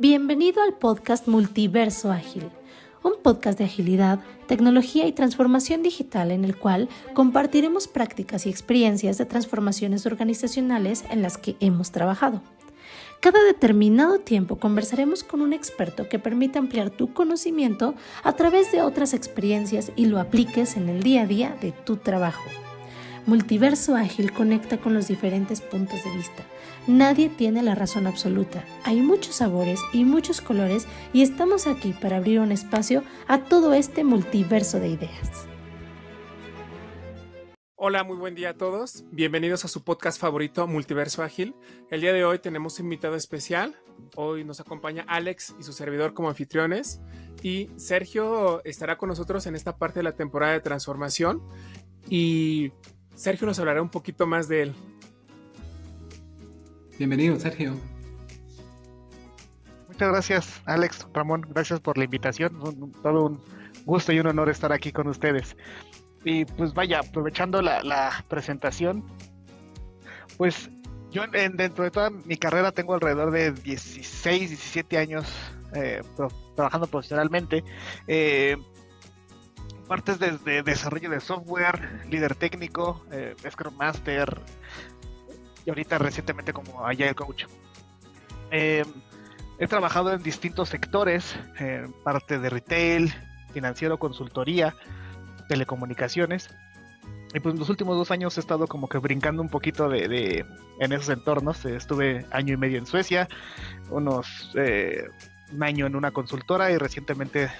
Bienvenido al podcast Multiverso Ágil, un podcast de agilidad, tecnología y transformación digital en el cual compartiremos prácticas y experiencias de transformaciones organizacionales en las que hemos trabajado. Cada determinado tiempo conversaremos con un experto que permita ampliar tu conocimiento a través de otras experiencias y lo apliques en el día a día de tu trabajo. Multiverso Ágil conecta con los diferentes puntos de vista. Nadie tiene la razón absoluta. Hay muchos sabores y muchos colores y estamos aquí para abrir un espacio a todo este multiverso de ideas. Hola, muy buen día a todos. Bienvenidos a su podcast favorito, Multiverso Ágil. El día de hoy tenemos un invitado especial. Hoy nos acompaña Alex y su servidor como anfitriones. Y Sergio estará con nosotros en esta parte de la temporada de transformación. Y Sergio nos hablará un poquito más de él. Bienvenido, Sergio. Muchas gracias, Alex, Ramón. Gracias por la invitación. Todo un gusto y un honor estar aquí con ustedes. Y pues vaya, aprovechando la presentación, pues yo dentro de toda mi carrera tengo alrededor de 16, 17 años trabajando profesionalmente. Partes desde desarrollo de software, líder técnico, Scrum Master y ahorita recientemente como Agile Coach. He trabajado en distintos sectores, parte de retail, financiero, consultoría, telecomunicaciones, y pues los últimos 2 años he estado como que brincando un poquito en esos entornos. Estuve 1 año y medio en Suecia, un año en una consultora y recientemente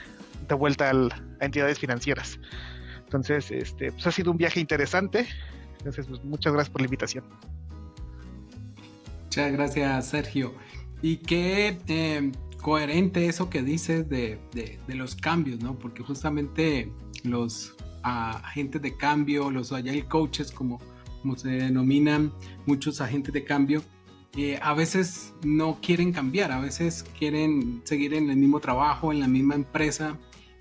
de vuelta a entidades financieras. Entonces, pues ha sido un viaje interesante. Entonces, pues, muchas gracias por la invitación. Muchas gracias, Sergio. Y qué coherente eso que dices de los cambios, ¿no? Porque justamente los agentes de cambio, los agile coaches, como se denominan muchos agentes de cambio, a veces no quieren cambiar, a veces quieren seguir en el mismo trabajo, en la misma empresa.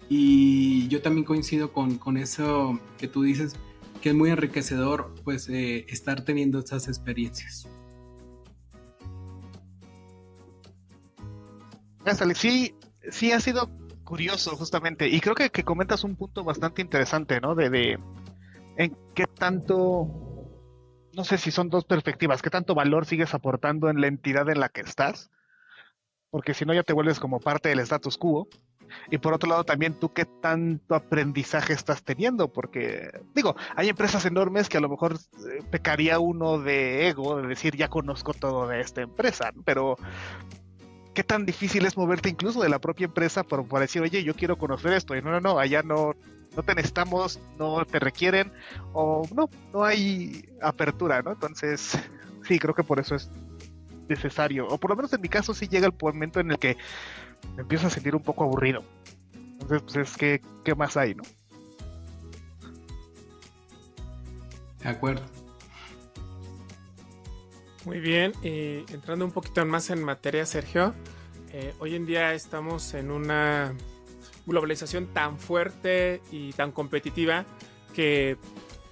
Y yo también coincido con eso que tú dices, que es muy enriquecedor, pues, estar teniendo estas experiencias. Gracias, Alex. Sí ha sido curioso justamente, y creo que comentas un punto bastante interesante, ¿no? De en qué tanto, no sé si son dos perspectivas, qué tanto valor sigues aportando en la entidad en la que estás, porque si no ya te vuelves como parte del status quo. Y por otro lado también tú qué tanto aprendizaje estás teniendo, porque digo, hay empresas enormes que a lo mejor pecaría uno de ego, de decir ya conozco todo de esta empresa, ¿no? Pero qué tan difícil es moverte incluso de la propia empresa para decir, oye, yo quiero conocer esto, y no, allá no te necesitamos, no te requieren, o no hay apertura, ¿no? Entonces, sí, creo que por eso es necesario, o por lo menos en mi caso sí llega el momento en el que me empiezo a sentir un poco aburrido. Entonces, pues es que, ¿qué más hay, no? De acuerdo. Muy bien, entrando un poquito más en materia, Sergio, hoy en día estamos en una globalización tan fuerte y tan competitiva que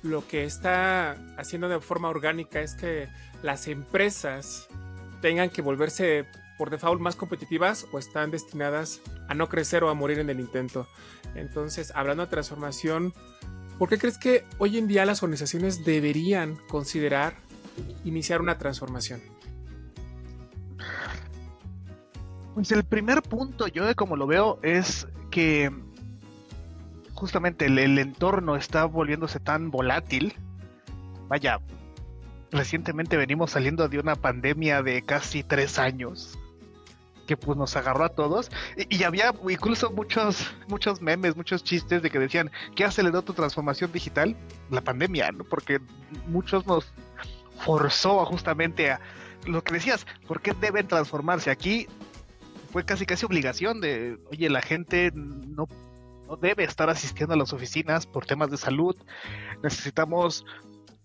lo que está haciendo de forma orgánica es que las empresas tengan que volverse por default más competitivas o están destinadas a no crecer o a morir en el intento. Entonces, hablando de transformación, ¿por qué crees que hoy en día las organizaciones deberían considerar iniciar una transformación? Pues el primer punto, yo de como lo veo, es que justamente el entorno está volviéndose tan volátil. Vaya, recientemente venimos saliendo de una pandemia de casi 3 años que pues nos agarró a todos, y había incluso muchos memes, muchos chistes de que decían, ¿qué aceleró tu transformación digital? La pandemia, ¿no? Porque muchos nos forzó justamente a lo que decías, ¿por qué deben transformarse? Aquí fue casi obligación de, oye, la gente no debe estar asistiendo a las oficinas por temas de salud, necesitamos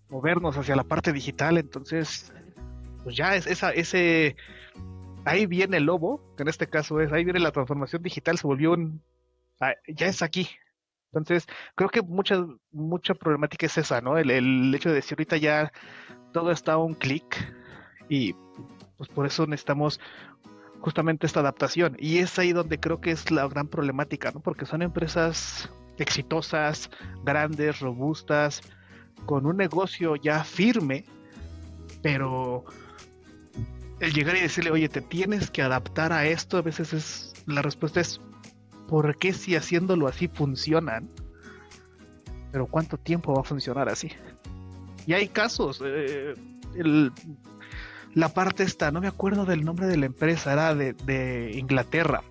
movernos hacia la parte digital. Entonces pues ya es ese ahí viene el lobo, que en este caso ahí viene la transformación digital, se volvió ya es aquí. Entonces creo que mucha problemática es esa, ¿no? El hecho de decir ahorita ya todo está a un clic, y pues por eso necesitamos justamente esta adaptación. Y es ahí donde creo que es la gran problemática, ¿no? Porque son empresas exitosas, grandes, robustas, con un negocio ya firme, pero el llegar y decirle, oye, te tienes que adaptar a esto, a veces la respuesta es, ¿por qué si haciéndolo así funcionan? Pero ¿cuánto tiempo va a funcionar así? Y hay casos, la parte esta, no me acuerdo del nombre de la empresa, era de Inglaterra,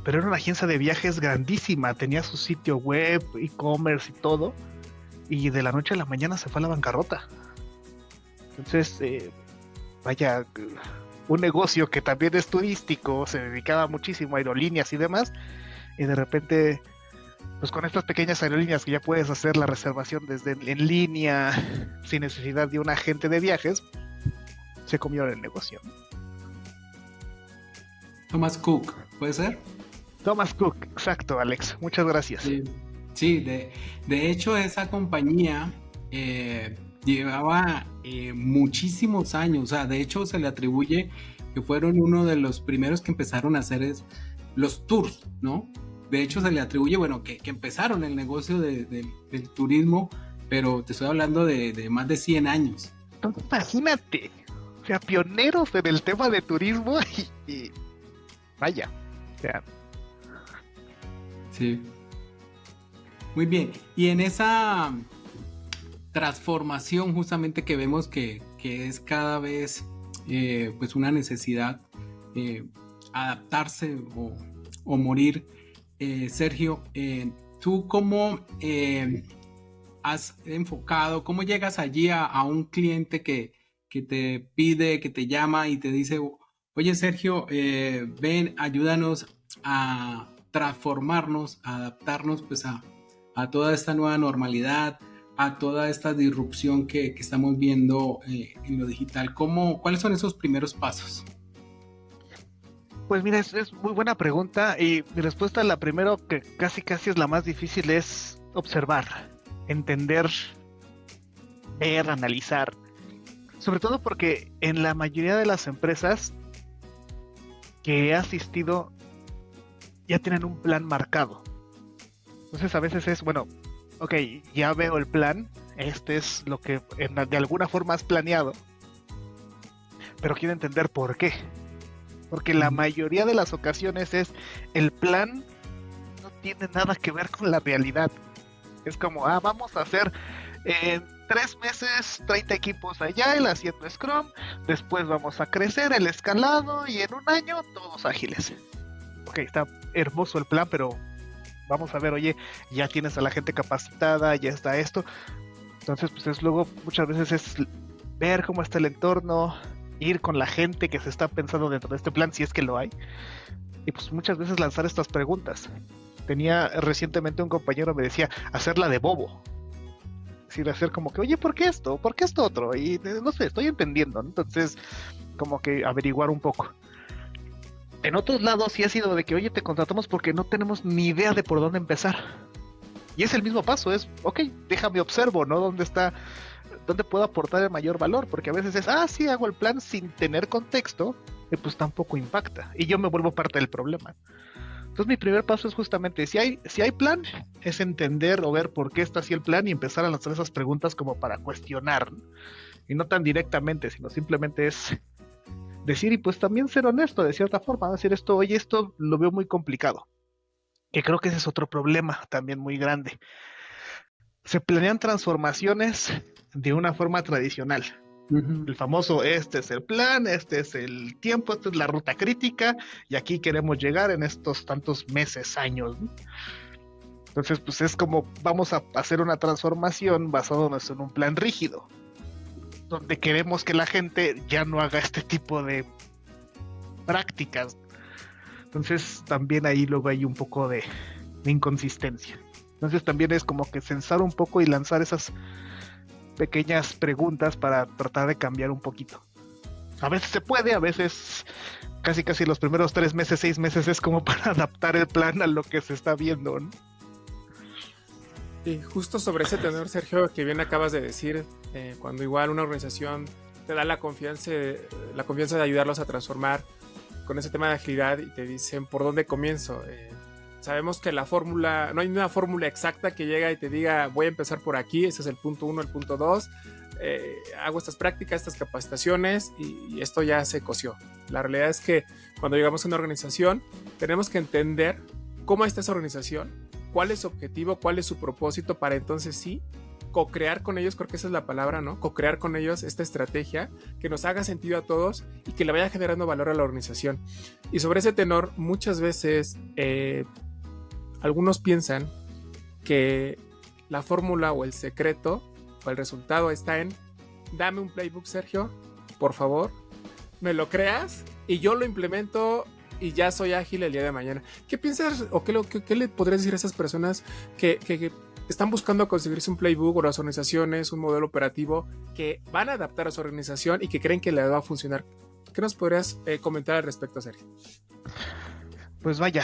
pero era una agencia de viajes grandísima, tenía su sitio web, e-commerce y todo, y de la noche a la mañana se fue a la bancarrota. Entonces, vaya, un negocio que también es turístico, se dedicaba muchísimo a aerolíneas y demás, y de repente, pues con estas pequeñas aerolíneas que ya puedes hacer la reservación desde en línea, sin necesidad de un agente de viajes, se comió el negocio. Thomas Cook, ¿puede ser? Thomas Cook, exacto, Alex, muchas gracias. Sí, de hecho esa compañía llevaba muchísimos años, o sea, de hecho se le atribuye que fueron uno de los primeros que empezaron a hacer los tours, ¿no? De hecho se le atribuye, bueno, que empezaron el negocio del turismo, pero te estoy hablando de más de 100 años. Entonces, imagínate, o sea, pioneros en el tema de turismo y vaya, o sea. Sí. Muy bien, y en esa transformación justamente que vemos que es cada vez pues una necesidad adaptarse o morir, Sergio, ¿tú cómo has enfocado, cómo llegas allí a un cliente que te pide, que te llama y te dice, oye Sergio, ven, ayúdanos a transformarnos, a adaptarnos pues a toda esta nueva normalidad, a toda esta disrupción que estamos viendo en lo digital? ¿Cuáles son esos primeros pasos? Pues mira, es muy buena pregunta y mi respuesta, la primero, que casi es la más difícil, es observar, entender, ver, analizar. Sobre todo porque en la mayoría de las empresas que he asistido ya tienen un plan marcado. Entonces a veces es, bueno, ok, ya veo el plan, este es lo que de alguna forma has planeado, pero quiero entender por qué. Porque la mayoría de las ocasiones el plan no tiene nada que ver con la realidad. Es como, vamos a hacer en 3 meses 30 equipos allá, el haciendo Scrum, después vamos a crecer el escalado y en un año todos ágiles. Ok, está hermoso el plan, pero vamos a ver, oye, ya tienes a la gente capacitada, ya está esto. Entonces, pues luego muchas veces es ver cómo está el entorno, ir con la gente que se está pensando dentro de este plan, si es que lo hay, y pues muchas veces lanzar estas preguntas. Tenía recientemente un compañero me decía, hacerla de bobo. Es decir, hacer como que, oye, ¿por qué esto? ¿Por qué esto otro? Y no sé, estoy entendiendo, ¿no? Entonces, como que averiguar un poco. En otros lados sí ha sido de que, oye, te contratamos porque no tenemos ni idea de por dónde empezar. Y es el mismo paso, es, ok, déjame observo, ¿no? ¿Dónde puedo aportar el mayor valor? Porque a veces es, sí, hago el plan sin tener contexto, y pues tampoco impacta. Y yo me vuelvo parte del problema. Entonces mi primer paso es justamente, si hay plan, es entender o ver por qué está así el plan y empezar a lanzar esas preguntas como para cuestionar, ¿no? Y no tan directamente, sino simplemente es decir, y pues también ser honesto de cierta forma, decir esto, oye, esto lo veo muy complicado. Que creo que ese es otro problema también muy grande. Se planean transformaciones de una forma tradicional. Uh-huh. El famoso, este es el plan, este es el tiempo, esta es la ruta crítica, y aquí queremos llegar en estos tantos meses, años, ¿no? Entonces, pues es como vamos a hacer una transformación basándonos en un plan rígido, donde queremos que la gente ya no haga este tipo de prácticas. Entonces, también ahí luego hay un poco de inconsistencia. Entonces, también es como que censar un poco y lanzar esas pequeñas preguntas para tratar de cambiar un poquito. A veces se puede, a veces casi los primeros 3 meses, 6 meses es como para adaptar el plan a lo que se está viendo, ¿no? Y justo sobre ese tenor, Sergio, que bien acabas de decir, cuando igual una organización te da la confianza de ayudarlos a transformar, con ese tema de agilidad y te dicen por dónde comienzo. Sabemos que la fórmula, no hay una fórmula exacta que llega y te diga voy a empezar por aquí, ese es el punto 1, el punto 2, hago estas prácticas, estas capacitaciones y esto ya se coció. La realidad es que cuando llegamos a una organización tenemos que entender cómo está esa organización, cuál es su objetivo, cuál es su propósito, para entonces sí co-crear con ellos, creo que esa es la palabra, ¿no? Co-crear con ellos esta estrategia que nos haga sentido a todos y que le vaya generando valor a la organización. Y sobre ese tenor, muchas veces algunos piensan que la fórmula o el secreto o el resultado está en dame un playbook, Sergio, por favor, me lo creas y yo lo implemento y ya soy ágil el día de mañana. ¿Qué piensas o qué le podrías decir a esas personas que están buscando conseguirse un playbook o las organizaciones, un modelo operativo que van a adaptar a su organización y que creen que le va a funcionar? ¿Qué nos podrías comentar al respecto, Sergio? Pues vaya,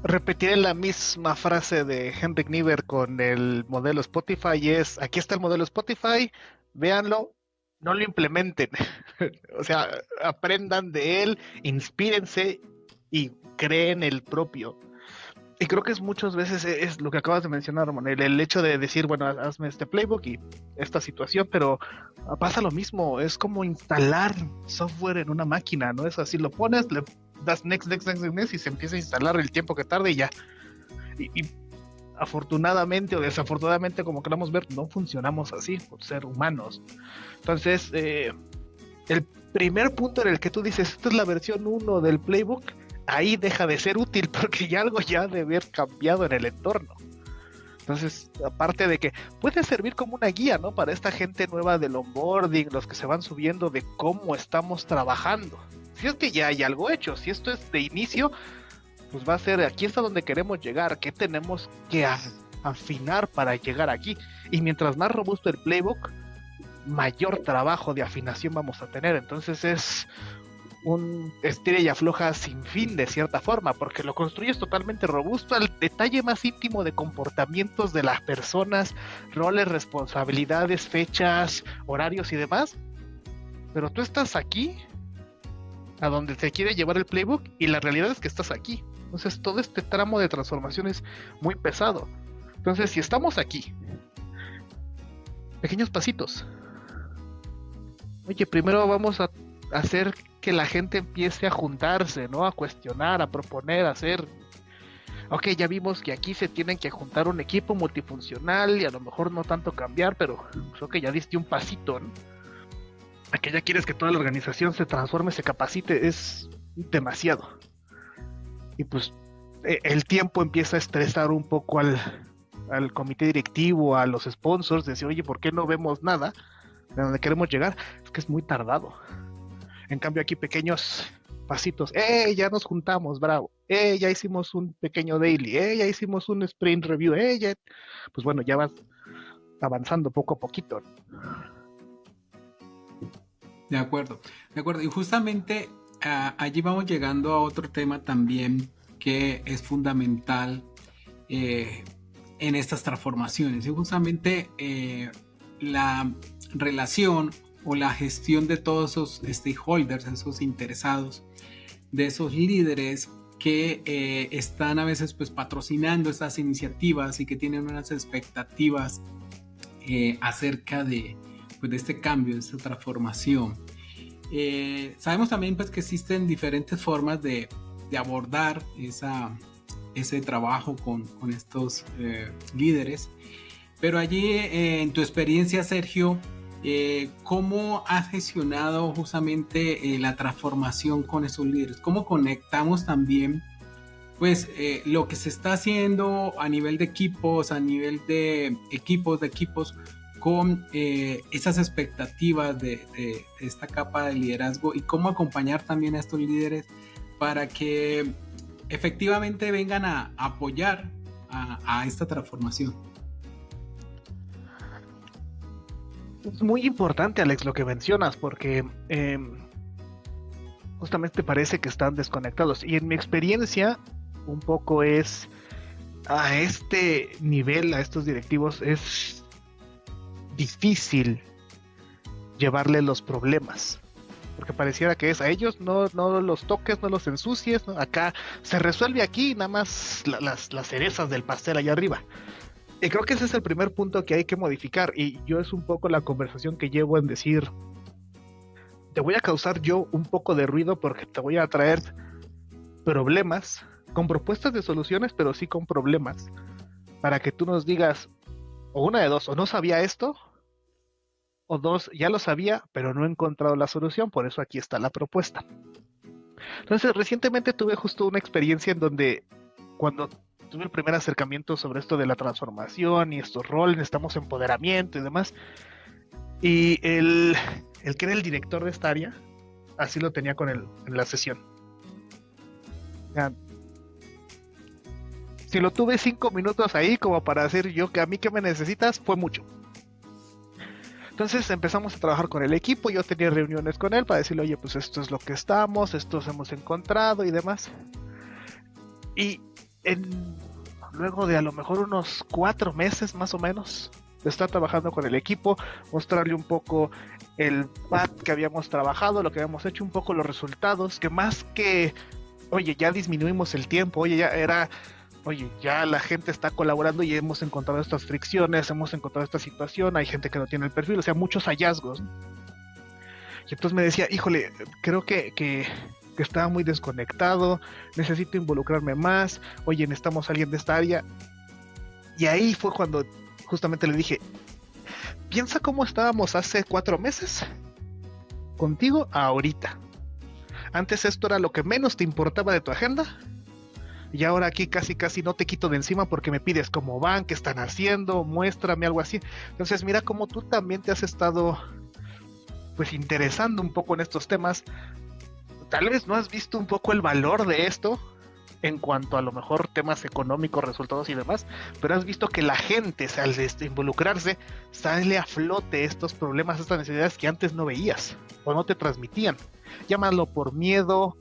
repetiré la misma frase de Henrik Niebuhr con el modelo Spotify, es aquí está el modelo Spotify, véanlo, no lo implementen. O sea, aprendan de él, inspírense y creen el propio. Y creo que es muchas veces es lo que acabas de mencionar, Ramón, el hecho de decir, bueno, hazme este playbook y esta situación, pero pasa lo mismo, es como instalar software en una máquina, ¿no? Es así, lo pones, le das next y se empieza a instalar el tiempo que tarde y ya. Y afortunadamente o desafortunadamente, como queramos ver, no funcionamos así por ser humanos. Entonces, el primer punto en el que tú dices, esta es la versión 1 del playbook, ahí deja de ser útil porque ya algo ya debe haber cambiado en el entorno. Entonces, aparte de que puede servir como una guía, ¿no? Para esta gente nueva del onboarding, los que se van subiendo, de cómo estamos trabajando. Si es que ya hay algo hecho, si esto es de inicio, pues va a ser, aquí está donde queremos llegar, qué tenemos que afinar para llegar aquí. Y mientras más robusto el playbook, mayor trabajo de afinación vamos a tener. Entonces es un estira y afloja sin fin de cierta forma, porque lo construyes totalmente robusto al detalle más íntimo de comportamientos de las personas, roles, responsabilidades, fechas, horarios y demás, pero tú estás aquí a donde te quiere llevar el playbook y la realidad es que estás aquí. Entonces todo este tramo de transformación es muy pesado. Entonces si estamos aquí, pequeños pasitos, oye, primero vamos a hacer que la gente empiece a juntarse, ¿no? A cuestionar, a proponer, a hacer. Ok, ya vimos que aquí se tienen que juntar un equipo multifuncional y a lo mejor no tanto cambiar, pero creo que ya diste un pasito, ¿no? A que ya quieres que toda la organización se transforme, se capacite, es demasiado. Y pues el tiempo empieza a estresar un poco al comité directivo, a los sponsors, decir, oye, ¿por qué no vemos nada de donde queremos llegar? Es que es muy tardado. En cambio aquí pequeños pasitos, ya nos juntamos, bravo, ya hicimos un pequeño daily, ya hicimos un sprint review, ya, pues bueno, ya vas avanzando poco a poquito. De acuerdo. Y justamente allí vamos llegando a otro tema también que es fundamental en estas transformaciones, y justamente la relación o la gestión de todos esos stakeholders, esos interesados, de esos líderes que están a veces pues patrocinando estas iniciativas y que tienen unas expectativas acerca de este cambio, de esta transformación. Sabemos también pues que existen diferentes formas de abordar ese trabajo con estos líderes, pero allí en tu experiencia, Sergio, ¿cómo has gestionado justamente la transformación con esos líderes? ¿Cómo conectamos también pues lo que se está haciendo a nivel de equipos, con esas expectativas de esta capa de liderazgo, y cómo acompañar también a estos líderes para que efectivamente vengan a apoyar a esta transformación? Es muy importante, Alex, lo que mencionas, porque justamente parece que están desconectados. Y en mi experiencia, un poco es a este nivel, a estos directivos, es difícil llevarle los problemas. porque pareciera que es a ellos, no los toques, no los ensucies, ¿no? Acá se resuelve aquí, nada más las cerezas del pastel allá arriba. Y creo que ese es el primer punto que hay que modificar, y yo es un poco la conversación que llevo en decir, te voy a causar yo un poco de ruido porque te voy a traer problemas, con propuestas de soluciones, pero sí con problemas, para que tú nos digas, o una de dos, o no sabía esto, o dos, ya lo sabía, pero no he encontrado la solución, por eso aquí está la propuesta. Entonces, recientemente tuve justo una experiencia en donde, cuando tuve el primer acercamiento sobre esto de la transformación y estos roles, necesitamos empoderamiento y demás, y el que era el director de esta área, así lo tenía con él en la sesión. Ya, si lo tuve 5 minutos ahí como para decir yo que a mí que me necesitas, fue mucho. Entonces empezamos a trabajar con el equipo, yo tenía reuniones con él para decirle, oye, pues esto es lo que estamos, estos hemos encontrado y demás. Y luego de a lo mejor unos 4 meses más o menos de estar trabajando con el equipo, mostrarle un poco el pad que habíamos trabajado, lo que habíamos hecho, un poco los resultados, que más que, oye, ya disminuimos el tiempo, oye, ya la gente está colaborando y hemos encontrado estas fricciones, hemos encontrado esta situación, hay gente que no tiene el perfil, o sea, muchos hallazgos. Y entonces me decía, híjole, creo que estaba muy desconectado, necesito involucrarme más, oye, necesitamos a alguien de esta área. Y ahí fue cuando justamente le dije, piensa cómo estábamos hace 4 meses contigo a ahorita. Antes esto era lo que menos te importaba de tu agenda, y ahora aquí casi no te quito de encima porque me pides cómo van, qué están haciendo, muéstrame algo así. Entonces mira cómo tú también te has estado pues interesando un poco en estos temas. Tal vez no has visto un poco el valor de esto en cuanto a lo mejor temas económicos, resultados y demás, pero has visto que la gente, al involucrarse, sale a flote estos problemas, estas necesidades que antes no veías o no te transmitían. Llámalo por miedo,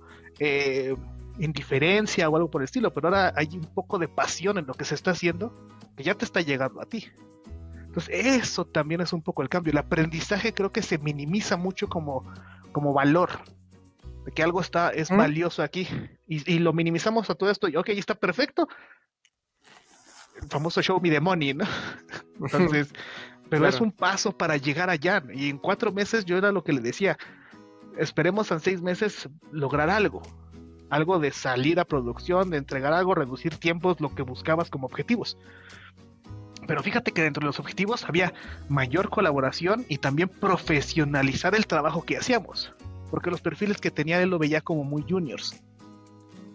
indiferencia o algo por el estilo, pero ahora hay un poco de pasión en lo que se está haciendo que ya te está llegando a ti. Entonces eso también es un poco el cambio. El aprendizaje creo que se minimiza mucho como valor, de que algo es valioso aquí, y lo minimizamos a todo esto, y ok, está perfecto, el famoso show me the money, ¿no? Entonces, pero claro, es un paso para llegar allá, y en 4 meses yo era lo que le decía, esperemos en 6 meses lograr algo de salir a producción, de entregar algo, reducir tiempos, lo que buscabas como objetivos. Pero fíjate que dentro de los objetivos había mayor colaboración y también profesionalizar el trabajo que hacíamos, porque los perfiles que tenía él lo veía como muy juniors.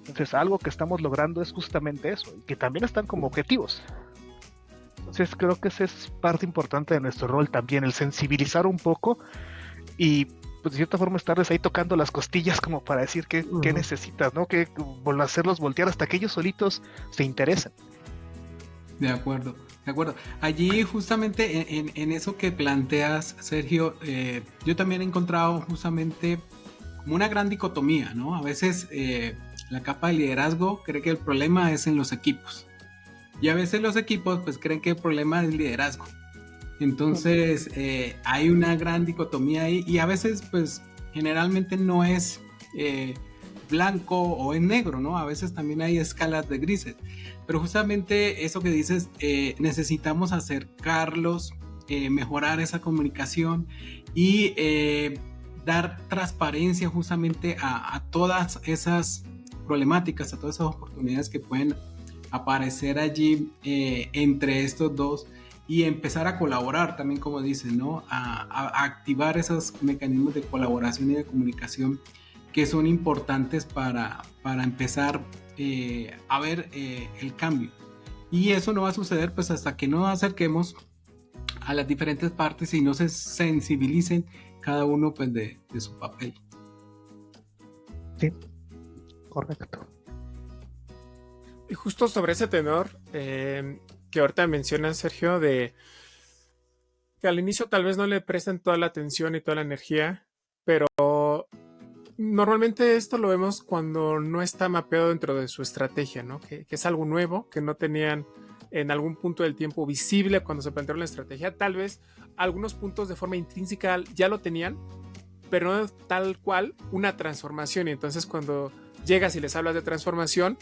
Entonces algo que estamos logrando es justamente eso, y que también están como objetivos. Entonces creo que esa es parte importante de nuestro rol también, el sensibilizar un poco y pues de cierta forma estarles ahí tocando las costillas como para decir qué necesitas, ¿no? Que hacerlos voltear hasta que ellos solitos se interesen. De acuerdo. Allí justamente en eso que planteas, Sergio, yo también he encontrado justamente como una gran dicotomía, ¿no? A veces la capa de liderazgo cree que el problema es en los equipos, y a veces los equipos pues creen que el problema es liderazgo. Entonces hay una gran dicotomía ahí, y a veces pues generalmente no es blanco o es negro, ¿no? A veces también hay escalas de grises, pero justamente eso que dices, necesitamos acercarlos, mejorar esa comunicación y dar transparencia justamente a todas esas problemáticas, a todas esas oportunidades que pueden aparecer allí entre estos dos, y empezar a colaborar también, como dicen, ¿no? A activar esos mecanismos de colaboración y de comunicación que son importantes para empezar a ver el cambio. Y eso no va a suceder pues hasta que no acerquemos a las diferentes partes y no se sensibilicen cada uno pues de su papel. Sí, correcto. Y justo sobre ese tenor que ahorita mencionas, Sergio, de que al inicio tal vez no le presten toda la atención y toda la energía, pero normalmente esto lo vemos cuando no está mapeado dentro de su estrategia, ¿no? Que es algo nuevo, que no tenían en algún punto del tiempo visible cuando se plantearon la estrategia. Tal vez algunos puntos de forma intrínseca ya lo tenían, pero no tal cual una transformación. Y entonces cuando llegas y les hablas de transformación,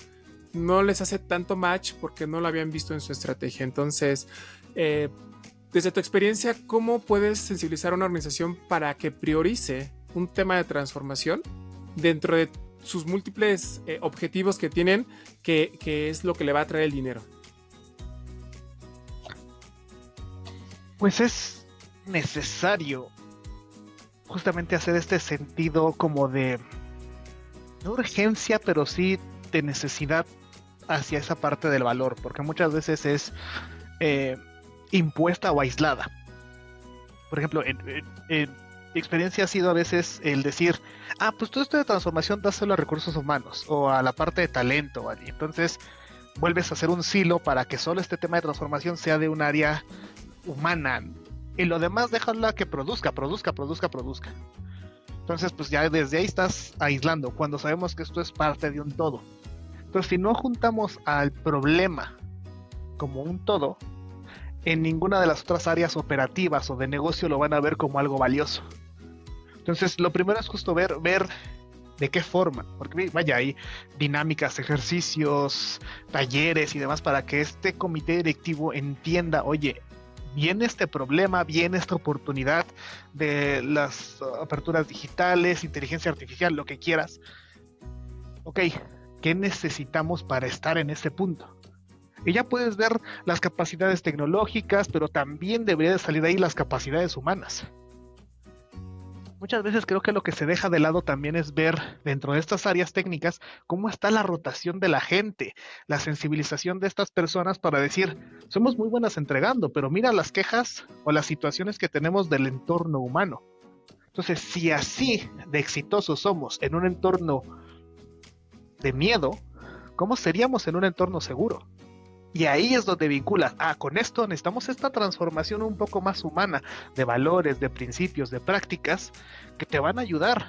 no les hace tanto match porque no lo habían visto en su estrategia. Entonces, desde tu experiencia, ¿cómo puedes sensibilizar a una organización para que priorice un tema de transformación dentro de sus múltiples objetivos que tienen, que es lo que le va a traer el dinero? Pues es necesario justamente hacer este sentido como de no urgencia, pero sí de necesidad hacia esa parte del valor, porque muchas veces es impuesta o aislada. Por ejemplo, en mi experiencia ha sido a veces el decir, pues todo esto de transformación dáselo a recursos humanos o a la parte de talento, ¿vale? Entonces vuelves a hacer un silo para que solo este tema de transformación sea de un área humana y lo demás déjala que produzca. Entonces pues ya desde ahí estás aislando cuando sabemos que esto es parte de un todo. Entonces si no juntamos al problema como un todo, en ninguna de las otras áreas operativas o de negocio lo van a ver como algo valioso. Entonces lo primero es justo ver de qué forma, porque vaya, hay dinámicas, ejercicios, talleres y demás para que este comité directivo entienda, oye, viene este problema, viene esta oportunidad de las aperturas digitales, inteligencia artificial, lo que quieras. Ok, ¿qué necesitamos para estar en ese punto? Y ya puedes ver las capacidades tecnológicas, pero también debería de salir de ahí las capacidades humanas. Muchas veces creo que lo que se deja de lado también es ver dentro de estas áreas técnicas cómo está la rotación de la gente, la sensibilización de estas personas para decir, somos muy buenas entregando, pero mira las quejas o las situaciones que tenemos del entorno humano. Entonces, si así de exitosos somos en un entorno de miedo, ¿cómo seríamos en un entorno seguro? Y ahí es donde vinculas, con esto necesitamos esta transformación un poco más humana, de valores, de principios, de prácticas, que te van a ayudar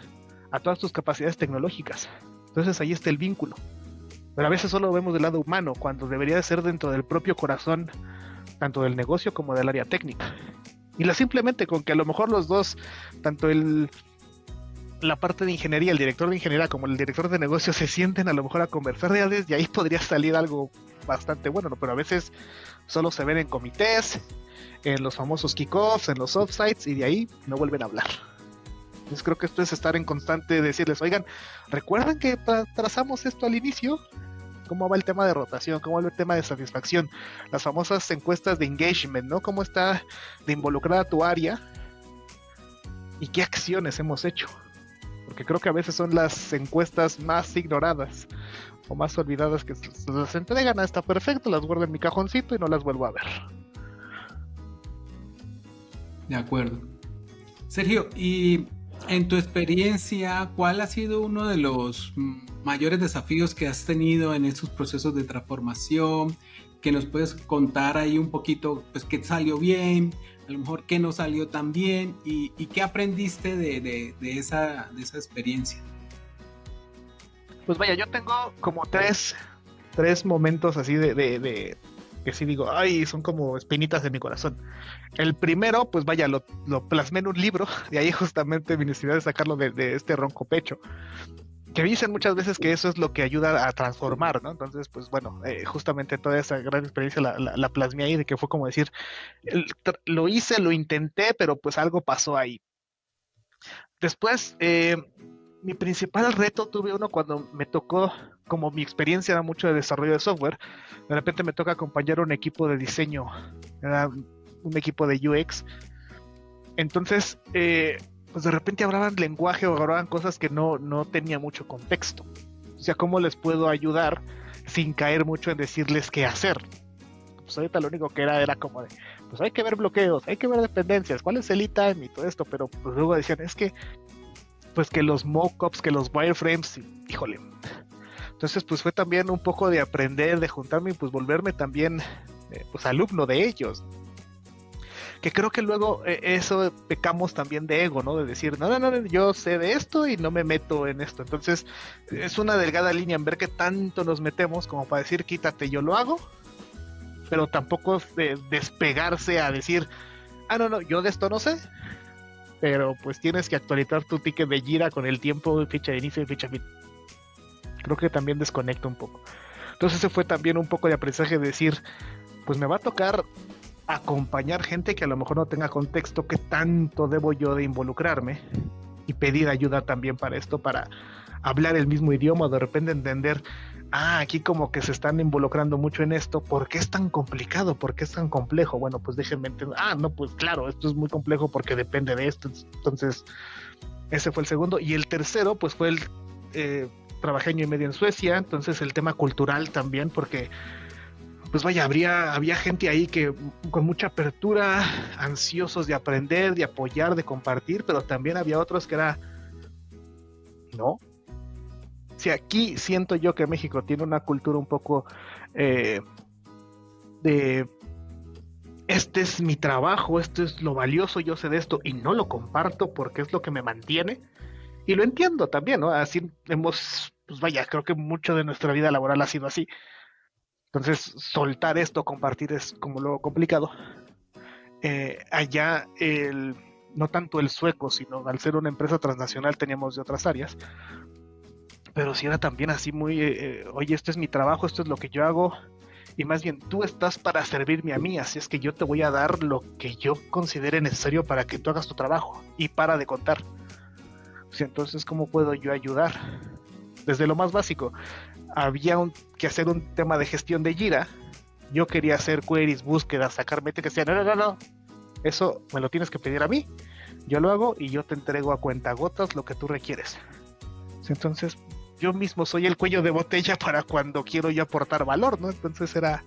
a todas tus capacidades tecnológicas. Entonces ahí está el vínculo. Pero a veces solo lo vemos del lado humano, cuando debería de ser dentro del propio corazón, tanto del negocio como del área técnica. Y simplemente con que a lo mejor los dos, tanto la parte de ingeniería, el director de ingeniería como el director de negocio se sienten a lo mejor a conversar de ellos, y ahí podría salir algo bastante bueno, ¿no? Pero a veces solo se ven en comités, en los famosos kickoffs, en los offsites, y de ahí no vuelven a hablar. Entonces creo que esto es estar en constante decirles, oigan, ¿recuerdan que trazamos esto al inicio? ¿Cómo va el tema de rotación? ¿Cómo va el tema de satisfacción? Las famosas encuestas de engagement, ¿no? ¿Cómo está de involucrada tu área? ¿Y qué acciones hemos hecho? Porque creo que a veces son las encuestas más ignoradas o más olvidadas, que se las entregan, está perfecto, las guardo en mi cajoncito y no las vuelvo a ver. De acuerdo. Sergio, y en tu experiencia, ¿cuál ha sido uno de los mayores desafíos que has tenido en estos procesos de transformación? Que nos puedes contar ahí un poquito, pues, qué salió bien, a lo mejor qué no salió tan bien, y qué aprendiste de esa experiencia. Pues vaya, yo tengo como tres momentos así de que sí digo, son como espinitas en mi corazón. El primero, pues vaya, lo plasmé en un libro, de ahí justamente mi necesidad de sacarlo de este ronco pecho, que dicen muchas veces que eso es lo que ayuda a transformar, ¿no? Entonces, pues bueno, justamente toda esa gran experiencia la plasmé ahí, de que fue como decir, lo hice, lo intenté, pero pues algo pasó ahí. Después, mi principal reto tuve uno cuando me tocó, como mi experiencia era mucho de desarrollo de software, de repente me toca acompañar un equipo de diseño, era un equipo de UX. Entonces, pues de repente hablaban lenguaje o hablaban cosas que no tenía mucho contexto. O sea, ¿cómo les puedo ayudar sin caer mucho en decirles qué hacer? Pues ahorita lo único que era como de, pues hay que ver bloqueos, hay que ver dependencias, cuál es el e-time y todo esto, pero pues luego decían, es que pues que los mockups, que los wireframes, híjole. Entonces pues fue también un poco de aprender, de juntarme y pues volverme también pues alumno de ellos. Que creo que luego eso pecamos también de ego, ¿no? De decir, no, yo sé de esto y no me meto en esto. Entonces es una delgada línea en ver qué tanto nos metemos como para decir, quítate, yo lo hago, pero tampoco despegarse a decir, no, yo de esto no sé, pero pues tienes que actualizar tu ticket de Jira con el tiempo, fecha de inicio y fecha fin. Creo que también desconecta un poco. Entonces ese fue también un poco de aprendizaje de decir, pues me va a tocar acompañar gente que a lo mejor no tenga contexto, qué tanto debo yo de involucrarme y pedir ayuda también para esto, para hablar el mismo idioma, de repente entender, aquí como que se están involucrando mucho en esto, ¿por qué es tan complicado? ¿Por qué es tan complejo? Bueno, pues déjenme entender, no, pues claro, esto es muy complejo porque depende de esto. Entonces ese fue el segundo, y el tercero pues fue trabajé año y medio en Suecia, entonces el tema cultural también, porque pues vaya, había gente ahí que con mucha apertura, ansiosos de aprender, de apoyar, de compartir, pero también había otros que era, no. Si aquí siento yo que México tiene una cultura un poco de este es mi trabajo, esto es lo valioso, yo sé de esto y no lo comparto porque es lo que me mantiene, y lo entiendo también, ¿no? Así pues vaya, creo que mucho de nuestra vida laboral ha sido así. Entonces, soltar esto, compartir es como lo complicado. Allá, no tanto el sueco, sino al ser una empresa transnacional teníamos de otras áreas. Pero sí era también así muy, oye, esto es mi trabajo, esto es lo que yo hago. Y más bien, tú estás para servirme a mí, así es que yo te voy a dar lo que yo considere necesario para que tú hagas tu trabajo. Y para de contar. Pues entonces, ¿cómo puedo yo ayudar? Desde lo más básico. Había que hacer un tema de gestión de Jira. Yo quería hacer queries, búsquedas, sacar métricas. No. Eso me lo tienes que pedir a mí. Yo lo hago y yo te entrego a cuentagotas lo que tú requieres. Entonces, yo mismo soy el cuello de botella para cuando quiero yo aportar valor, ¿no? Entonces era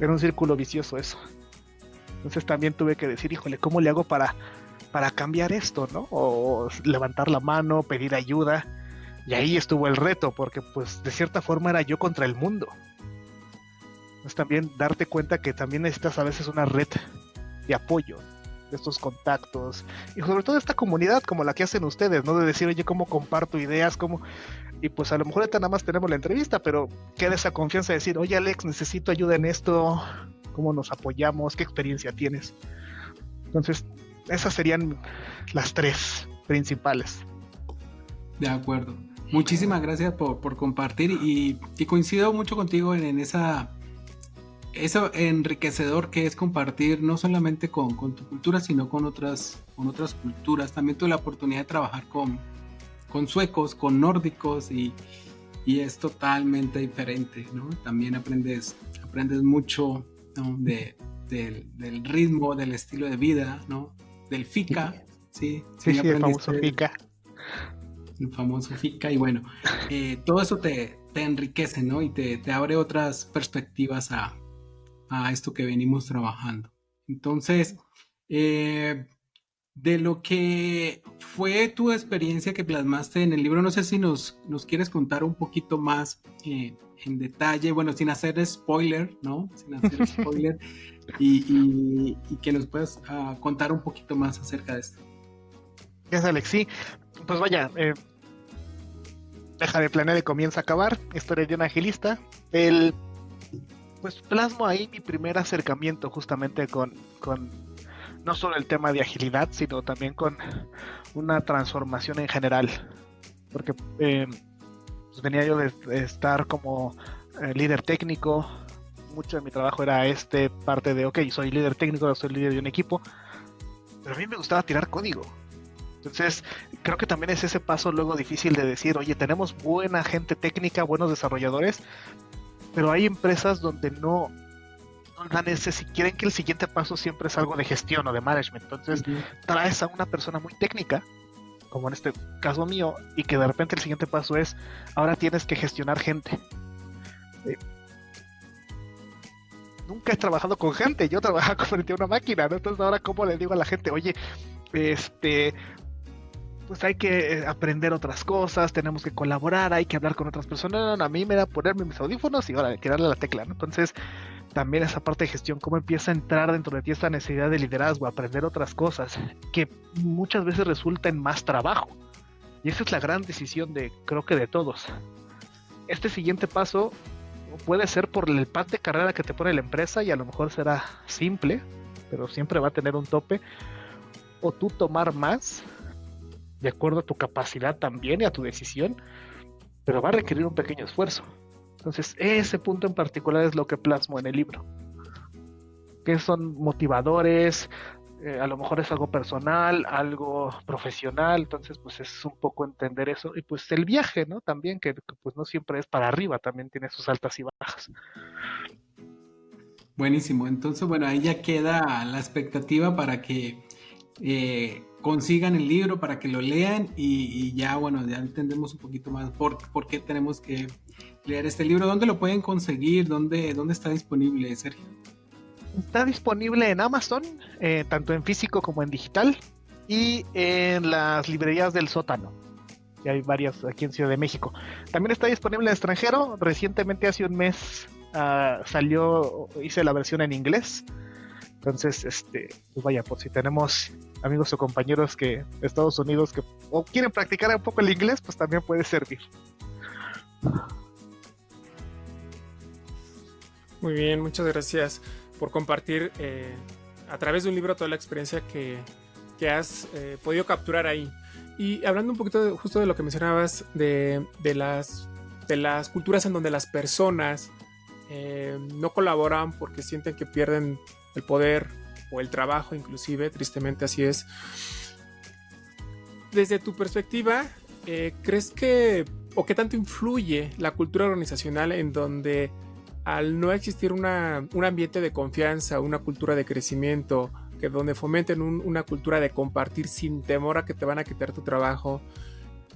un círculo vicioso eso. Entonces también tuve que decir, híjole, ¿cómo le hago para cambiar esto, ¿no? O levantar la mano, pedir ayuda. Y ahí estuvo el reto, porque pues de cierta forma era yo contra el mundo. Entonces también darte cuenta que también necesitas a veces una red de apoyo, de estos contactos, y sobre todo esta comunidad como la que hacen ustedes, ¿no? De decir, oye, ¿cómo comparto ideas? Y pues a lo mejor ahorita nada más tenemos la entrevista, pero queda esa confianza de decir, oye Alex, necesito ayuda en esto, ¿cómo nos apoyamos? ¿Qué experiencia tienes? Entonces, esas serían las tres principales. De acuerdo. Muchísimas gracias por compartir y coincido mucho contigo en eso enriquecedor que es compartir no solamente con tu cultura, sino con otras culturas. También tuve la oportunidad de trabajar con suecos, con nórdicos y es totalmente diferente, ¿no? También aprendes mucho, ¿no? del ritmo, del estilo de vida, ¿no? Del fika, sí, el famoso fika. El famoso fika, y bueno, todo eso te enriquece, ¿no? Y te abre otras perspectivas a esto que venimos trabajando. Entonces, de lo que fue tu experiencia que plasmaste en el libro, no sé si nos quieres contar un poquito más en detalle, bueno, sin hacer spoiler, ¿no? Sin hacer spoiler, y que nos puedas contar un poquito más acerca de esto. Gracias, Alex. Sí, pues vaya, Deja de planear y comienza a acabar, historia de un agilista. Pues plasmo ahí mi primer acercamiento justamente con no solo el tema de agilidad, sino también con una transformación en general. Porque pues venía yo de estar como líder técnico. Mucho de mi trabajo era parte de, ok, soy líder técnico, soy líder de un equipo, pero a mí me gustaba tirar código. Entonces, creo que también es ese paso luego difícil de decir, oye, tenemos buena gente técnica, buenos desarrolladores, pero hay empresas donde no dan si quieren que el siguiente paso siempre es algo de gestión o de management. Entonces, traes a una persona muy técnica, como en este caso mío, y que de repente el siguiente paso es, ahora tienes que gestionar gente. Nunca he trabajado con gente, yo trabajaba frente a una máquina, ¿no? Entonces ahora cómo le digo a la gente, oye, pues hay que aprender otras cosas, tenemos que colaborar, hay que hablar con otras personas. No, a mí me da ponerme mis audífonos y ahora hay que darle a la tecla, ¿no? Entonces también esa parte de gestión, cómo empieza a entrar dentro de ti esta necesidad de liderazgo, aprender otras cosas, que muchas veces resulta en más trabajo. Y esa es la gran decisión creo que de todos. Este siguiente paso puede ser por el path de carrera que te pone la empresa y a lo mejor será simple, pero siempre va a tener un tope. o tú tomar más, de acuerdo a tu capacidad también y a tu decisión, pero va a requerir un pequeño esfuerzo. Entonces, ese punto en particular es lo que plasmo en el libro. Que son motivadores, a lo mejor es algo personal, algo profesional, entonces pues es un poco entender eso. Y pues el viaje, ¿no? También, que pues no siempre es para arriba, también tiene sus altas y bajas. Buenísimo, entonces bueno, ahí ya queda la expectativa para que consigan el libro, para que lo lean y ya bueno, ya entendemos un poquito más por qué tenemos que leer este libro. ¿Dónde lo pueden conseguir? ¿Dónde está disponible, Sergio? Está disponible en Amazon, tanto en físico como en digital, y en las librerías del Sótano. Y hay varias aquí en Ciudad de México. También está disponible en extranjero. Recientemente, hace un mes, hice la versión en inglés. Entonces, pues vaya, por si tenemos amigos o compañeros de Estados Unidos que o quieren practicar un poco el inglés, pues también puede servir. Muy bien, muchas gracias por compartir a través de un libro toda la experiencia que has podido capturar ahí. Y hablando un poquito justo de lo que mencionabas de las culturas en donde las personas no colaboran porque sienten que pierden el poder o el trabajo, inclusive, tristemente así es. Desde tu perspectiva, ¿crees que o qué tanto influye la cultura organizacional en donde al no existir un ambiente de confianza, una cultura de crecimiento, que donde fomenten una cultura de compartir sin temor a que te van a quitar tu trabajo,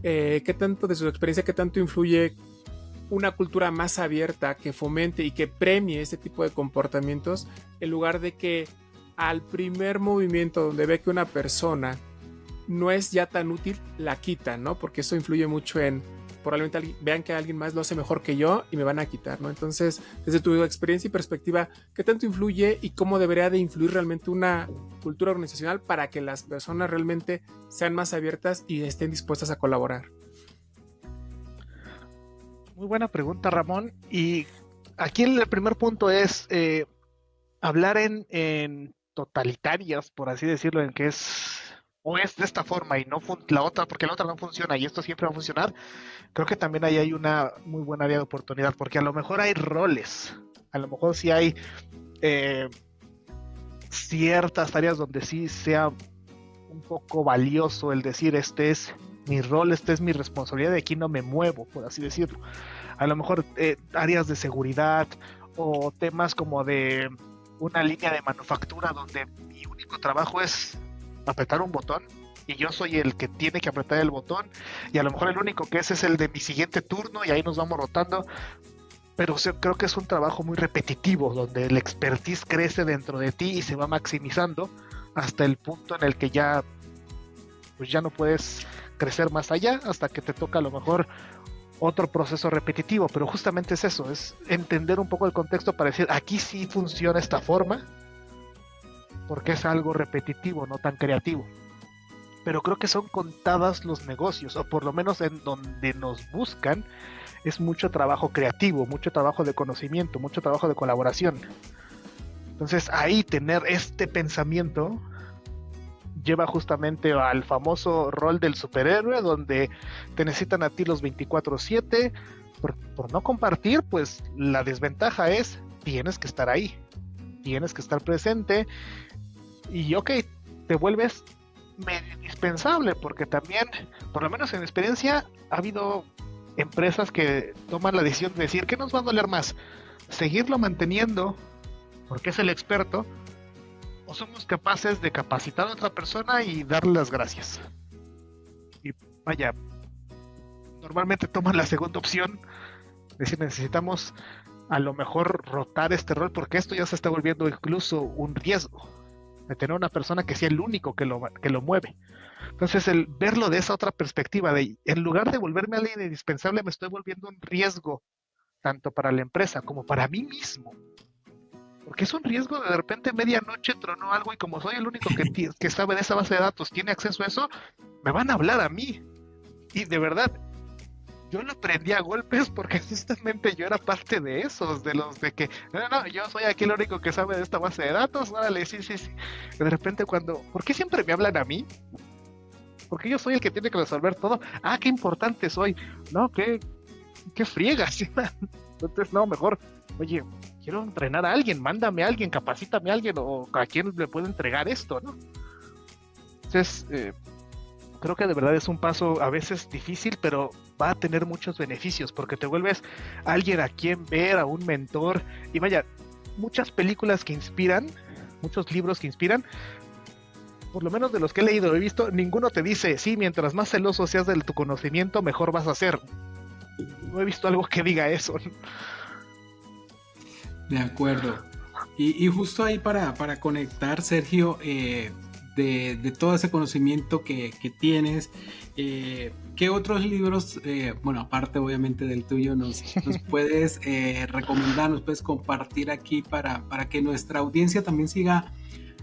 qué tanto de su experiencia, qué tanto influye una cultura más abierta que fomente y que premie este tipo de comportamientos en lugar de que al primer movimiento donde ve que una persona no es ya tan útil, la quitan, ¿no? Porque eso influye mucho en probablemente vean que alguien más lo hace mejor que yo y me van a quitar, ¿no? Entonces, desde tu experiencia y perspectiva, ¿qué tanto influye y cómo debería de influir realmente una cultura organizacional para que las personas realmente sean más abiertas y estén dispuestas a colaborar? Muy buena pregunta, Ramón. Y aquí el primer punto es hablar en totalitarias, por así decirlo, en que es de esta forma y no la otra, porque la otra no funciona y esto siempre va a funcionar. Creo que también ahí hay una muy buena área de oportunidad, porque a lo mejor hay roles, a lo mejor sí hay ciertas áreas donde sí sea un poco valioso el decir, este es mi rol, esta es mi responsabilidad, de aquí no me muevo, por así decirlo. A lo mejor áreas de seguridad o temas como de una línea de manufactura donde mi único trabajo es apretar un botón y yo soy el que tiene que apretar el botón y a lo mejor el único que es el de mi siguiente turno y ahí nos vamos rotando, pero creo que es un trabajo muy repetitivo donde el expertise crece dentro de ti y se va maximizando hasta el punto en el que ya pues ya no puedes crecer más allá hasta que te toca a lo mejor otro proceso repetitivo, pero justamente es eso, es entender un poco el contexto para decir aquí sí funciona esta forma porque es algo repetitivo, no tan creativo. Pero creo que son contadas los negocios, o por lo menos en donde nos buscan, es mucho trabajo creativo, mucho trabajo de conocimiento, mucho trabajo de colaboración. Entonces ahí tener este pensamiento lleva justamente al famoso rol del superhéroe, donde te necesitan a ti los 24/7. Por no compartir, pues la desventaja es, tienes que estar ahí, tienes que estar presente, y ok, te vuelves medio indispensable, porque también, por lo menos en mi experiencia, ha habido empresas que toman la decisión de decir, ¿qué nos va a doler más? ¿Seguirlo manteniendo porque es el experto? ¿O somos capaces de capacitar a otra persona y darle las gracias? Y vaya, normalmente toman la segunda opción, es decir, necesitamos a lo mejor rotar este rol porque esto ya se está volviendo incluso un riesgo de tener una persona que sea el único que lo mueve. Entonces el verlo de esa otra perspectiva, de en lugar de volverme alguien indispensable, me estoy volviendo un riesgo tanto para la empresa como para mí mismo, porque es un riesgo de repente medianoche tronó algo y como soy el único que sabe de esa base de datos, tiene acceso a eso, me van a hablar a mí, y de verdad yo lo prendí a golpes porque justamente yo era parte de esos, de los de que, no, yo soy aquí el único que sabe de esta base de datos, órale, sí. De repente ¿por qué siempre me hablan a mí? Porque yo soy el que tiene que resolver todo. Ah, qué importante soy. No, qué friegas. Entonces, no, mejor, oye, quiero entrenar a alguien, mándame a alguien, capacítame a alguien, o a quién le puedo entregar esto, ¿no? Entonces, creo que de verdad es un paso a veces difícil, pero va a tener muchos beneficios, porque te vuelves alguien a quien ver, a un mentor, y vaya, muchas películas que inspiran, muchos libros que inspiran, por lo menos de los que he leído, he visto, ninguno te dice, sí, mientras más celoso seas de tu conocimiento, mejor vas a ser. No he visto algo que diga eso. De acuerdo. Y justo ahí para conectar, Sergio, de todo ese conocimiento que tienes, ¿qué otros libros, bueno, aparte obviamente del tuyo, nos puedes recomendar, nos puedes compartir aquí para que nuestra audiencia también siga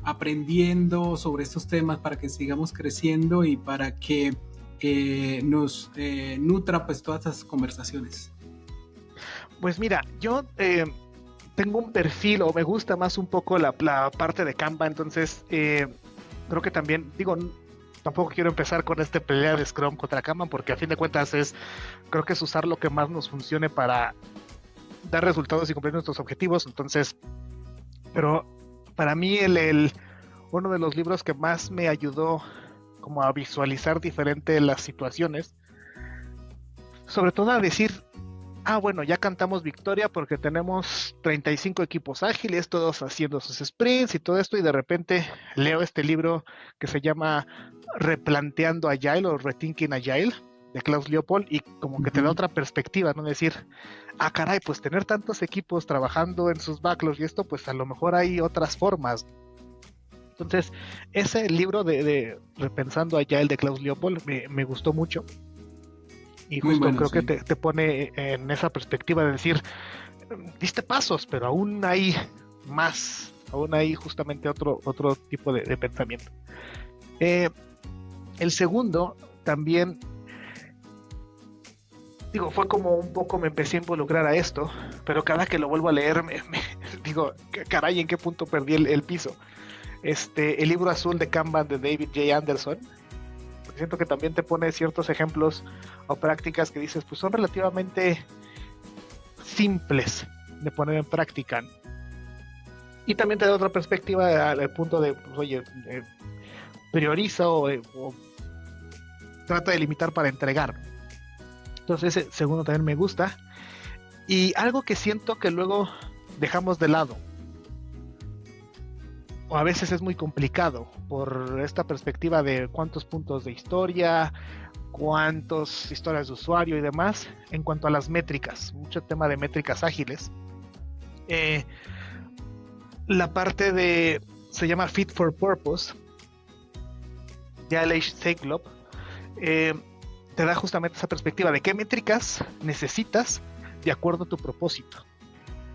aprendiendo sobre estos temas, para que sigamos creciendo y para que nos nutra pues todas estas conversaciones? Pues mira, yo tengo un perfil, o me gusta más un poco la parte de Kanban, entonces creo que también, tampoco quiero empezar con esta pelea de Scrum contra Kanban, porque a fin de cuentas creo que es usar lo que más nos funcione para dar resultados y cumplir nuestros objetivos. Entonces, pero para mí uno de los libros que más me ayudó como a visualizar diferente las situaciones, sobre todo a decir, bueno, ya cantamos victoria porque tenemos 35 equipos ágiles, todos haciendo sus sprints y todo esto, y de repente leo este libro que se llama Replanteando Agile o Rethinking Agile, de Klaus Leopold, y como que te da otra perspectiva, ¿no? Decir, caray, pues tener tantos equipos trabajando en sus backlogs y esto, pues a lo mejor hay otras formas. Entonces, ese libro de Repensando Agile de Klaus Leopold me gustó mucho. Y justo bueno, creo sí, que te pone en esa perspectiva de decir, diste pasos, pero aún hay más, aún hay justamente otro tipo de pensamiento. El segundo también, fue como un poco me empecé a involucrar a esto, pero cada que lo vuelvo a leer, digo, caray, ¿en qué punto perdí el piso? El libro azul de Kanban de David J. Anderson, porque siento que también te pone ciertos ejemplos o prácticas que dices, pues son relativamente simples de poner en práctica. Y también te da otra perspectiva al punto de, pues, oye, prioriza o trata de limitar para entregar. Entonces ese segundo también me gusta. Y algo que siento que luego dejamos de lado, o a veces es muy complicado por esta perspectiva de cuántos puntos de historia, cuántas historias de usuario y demás, en cuanto a las métricas, mucho tema de métricas ágiles. La parte se llama Fit for Purpose, de Aleix Seiglop, te da justamente esa perspectiva de qué métricas necesitas de acuerdo a tu propósito.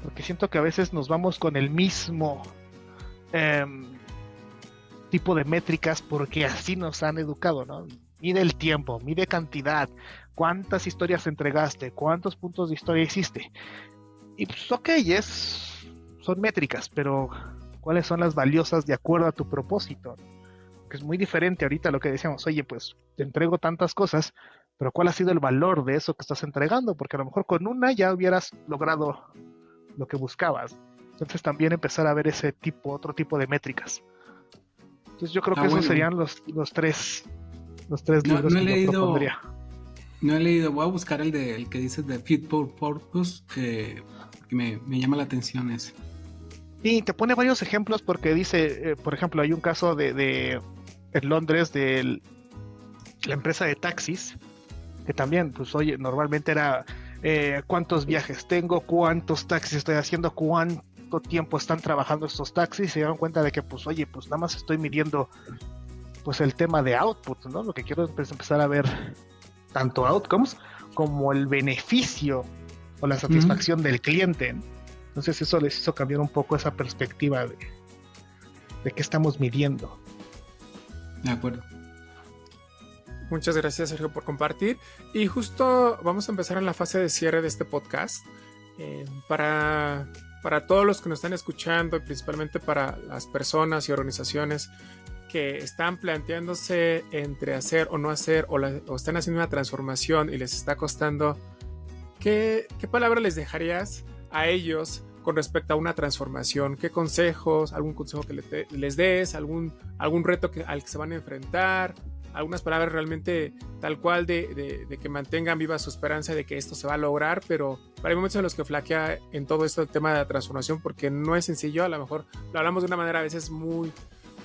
Porque siento que a veces nos vamos con el mismo tipo de métricas porque así nos han educado, ¿no? Mide el tiempo, mide cantidad, cuántas historias entregaste, cuántos puntos de historia hiciste. Y pues ok, son métricas, pero ¿cuáles son las valiosas de acuerdo a tu propósito? Que es muy diferente ahorita a lo que decíamos, oye, pues te entrego tantas cosas, pero ¿cuál ha sido el valor de eso que estás entregando? Porque a lo mejor con una ya hubieras logrado lo que buscabas. Entonces también empezar a ver otro tipo de métricas. Entonces yo creo que esos serían los tres libros que yo propondría. No he leído, voy a buscar el que dices de Fit for Purpose, que me llama la atención ese. Sí, te pone varios ejemplos porque dice, por ejemplo, hay un caso en Londres de la empresa de taxis, que también, pues oye, normalmente era cuántos viajes tengo, cuántos taxis estoy haciendo, cuánto tiempo están trabajando estos taxis, y se dieron cuenta de que, pues oye, pues nada más estoy midiendo pues el tema de output, ¿no? Lo que quiero es empezar a ver tanto outcomes como el beneficio o la satisfacción del cliente. Entonces eso les hizo cambiar un poco esa perspectiva de qué estamos midiendo. De acuerdo. Muchas gracias, Sergio, por compartir. Y justo vamos a empezar en la fase de cierre de este podcast. Para todos los que nos están escuchando, y principalmente para las personas y organizaciones que están planteándose entre hacer o no hacer, o están haciendo una transformación y les está costando, ¿qué palabra les dejarías a ellos con respecto a una transformación? ¿Qué consejos, algún consejo que les des, algún reto al que se van a enfrentar? Algunas palabras realmente tal cual de que mantengan viva su esperanza de que esto se va a lograr, pero hay momentos en los que flaquea en todo esto el tema de la transformación, porque no es sencillo. A lo mejor lo hablamos de una manera a veces muy,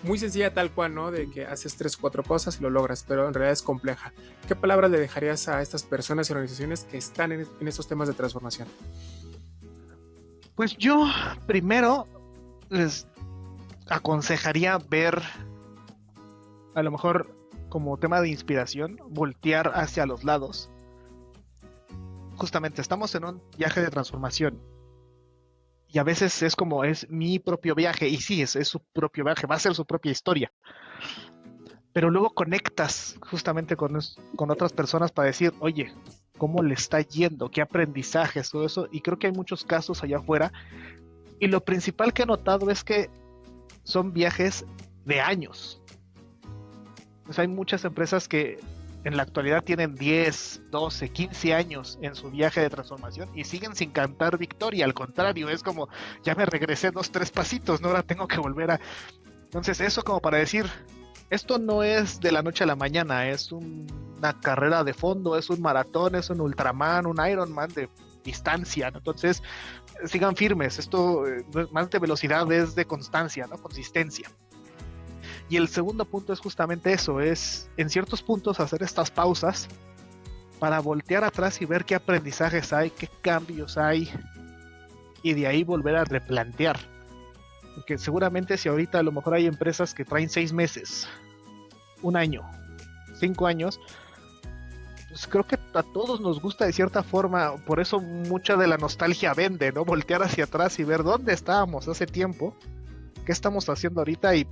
muy sencilla, tal cual, ¿no? De que haces 3 o 4 cosas y lo logras, pero en realidad es compleja. ¿Qué palabras le dejarías a estas personas y organizaciones que están en estos temas de transformación? Pues yo primero les aconsejaría ver, a lo mejor como tema de inspiración, voltear hacia los lados. Justamente estamos en un viaje de transformación y a veces es como es mi propio viaje, y sí, es su propio viaje, va a ser su propia historia, pero luego conectas justamente con otras personas para decir, oye, ¿cómo le está yendo? ¿Qué aprendizajes? Todo eso, y creo que hay muchos casos allá afuera, y lo principal que he notado es que son viajes de años. Pues hay muchas empresas que en la actualidad tienen 10, 12, 15 años en su viaje de transformación y siguen sin cantar victoria. Al contrario, es como, ya me regresé 2, 3 pasitos, ¿no? Ahora tengo que volver a... Entonces eso como para decir, esto no es de la noche a la mañana, es una carrera de fondo, es un maratón, es un Ultraman, un Ironman de distancia, ¿no? Entonces sigan firmes, esto más de velocidad es de constancia, ¿no? Consistencia. Y el segundo punto es justamente eso, es en ciertos puntos hacer estas pausas para voltear atrás y ver qué aprendizajes hay, qué cambios hay, y de ahí volver a replantear. Porque seguramente si ahorita a lo mejor hay empresas que traen 6 meses, 1 año, 5 años, pues creo que a todos nos gusta de cierta forma, por eso mucha de la nostalgia vende, ¿no? Voltear hacia atrás y ver dónde estábamos hace tiempo, qué estamos haciendo ahorita y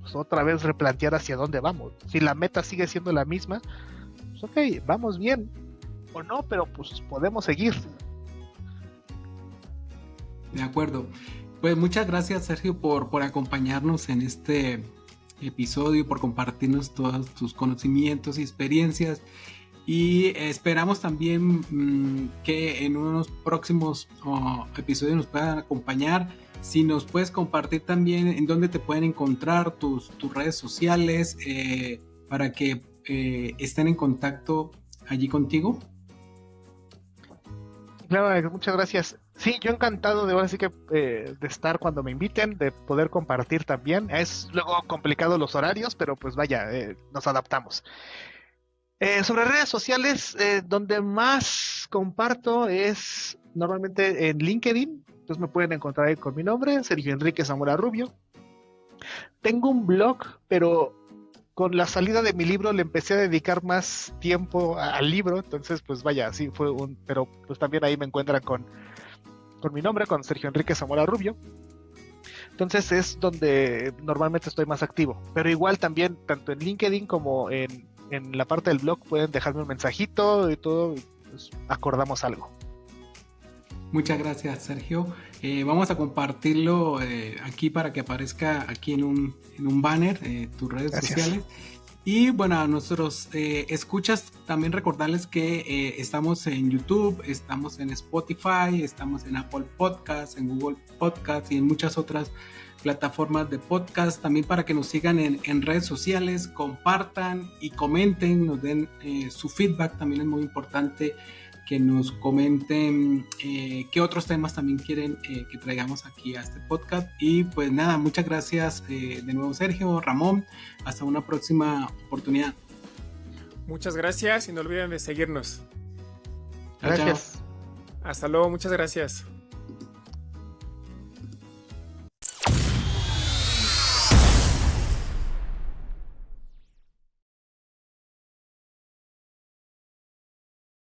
pues otra vez replantear hacia dónde vamos. Si la meta sigue siendo la misma, pues ok, vamos bien o no, pero pues podemos seguir. De acuerdo. Pues muchas gracias, Sergio, por acompañarnos en este episodio, por compartirnos todos tus conocimientos y experiencias. Y esperamos también que en unos próximos episodios nos puedan acompañar. Si nos puedes compartir también en dónde te pueden encontrar tus redes sociales para que estén en contacto allí contigo. Claro, muchas gracias. Sí, yo encantado de ahora sí que de estar cuando me inviten, de poder compartir también. Es luego complicado los horarios, pero pues vaya, nos adaptamos. Sobre redes sociales, donde más comparto es normalmente en LinkedIn. Entonces me pueden encontrar ahí con mi nombre, Sergio Enrique Zamora Rubio. Tengo un blog, pero con la salida de mi libro le empecé a dedicar más tiempo al libro. Entonces, pues vaya, sí fue pero pues también ahí me encuentran con mi nombre, con Sergio Enrique Zamora Rubio. Entonces es donde normalmente estoy más activo. Pero igual también, tanto en LinkedIn como en la parte del blog, pueden dejarme un mensajito y todo, y pues acordamos algo. Muchas gracias, Sergio. Vamos a compartirlo aquí para que aparezca aquí en un banner tus redes sociales. Y bueno, a nuestros escuchas también recordarles que estamos en YouTube, estamos en Spotify, estamos en Apple Podcasts, en Google Podcasts y en muchas otras plataformas de podcast. También para que nos sigan en redes sociales, compartan y comenten, nos den su feedback. También es muy importante que nos comenten qué otros temas también quieren que traigamos aquí a este podcast. Y pues nada, muchas gracias de nuevo, Sergio, Ramón. Hasta una próxima oportunidad. Muchas gracias y no olviden de seguirnos. Gracias. Hasta luego, muchas gracias.